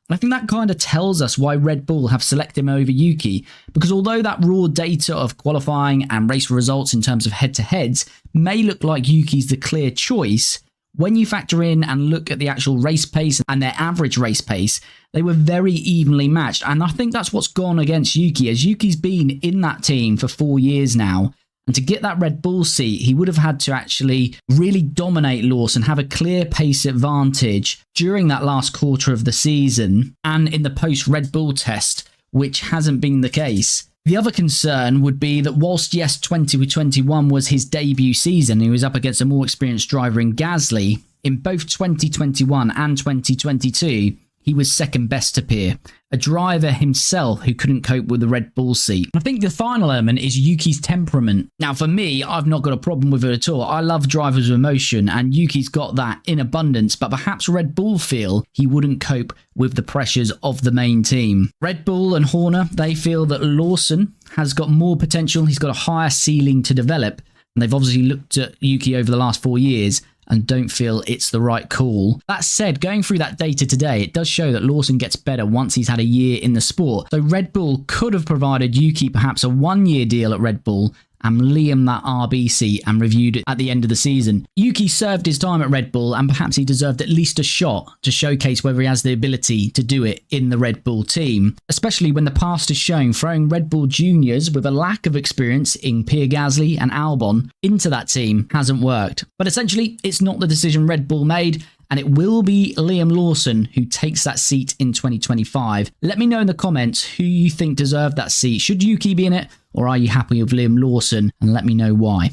And I think that kind of tells us why Red Bull have selected him over Yuki, because although that raw data of qualifying and race results in terms of head-to-heads may look like Yuki's the clear choice, when you factor in and look at the actual race pace and their average race pace, they were very evenly matched. And I think that's what's gone against Yuki, as Yuki's been in that team for 4 years now. And to get that Red Bull seat, he would have had to actually really dominate Lawson, have a clear pace advantage during that last quarter of the season and in the post-Red Bull test, which hasn't been the case. The other concern would be that whilst, yes, 2021 was his debut season, he was up against a more experienced driver in Gasly. In both 2021 and 2022, he was second best to Pierre, a driver himself who couldn't cope with the Red Bull seat. I think the final element is Yuki's temperament. Now, for me, I've not got a problem with it at all. I love drivers with emotion, and Yuki's got that in abundance, but perhaps Red Bull feel he wouldn't cope with the pressures of the main team. Red Bull and Horner, they feel that Lawson has got more potential. He's got a higher ceiling to develop, and they've obviously looked at Yuki over the last 4 years and don't feel it's the right call. That said, going through that data today, it does show that Lawson gets better once he's had a year in the sport. So Red Bull could have provided Yuki perhaps a 1-year deal at Red Bull and Liam that RB seat and reviewed it at the end of the season. Yuki served his time at Red Bull, and perhaps he deserved at least a shot to showcase whether he has the ability to do it in the Red Bull team, especially when the past has shown throwing Red Bull juniors with a lack of experience in Pierre Gasly and Albon into that team hasn't worked. But essentially, it's not the decision Red Bull made, and it will be Liam Lawson who takes that seat in 2025. Let me know in the comments who you think deserved that seat. Should Yuki be in it, or are you happy with Liam Lawson? And let me know why.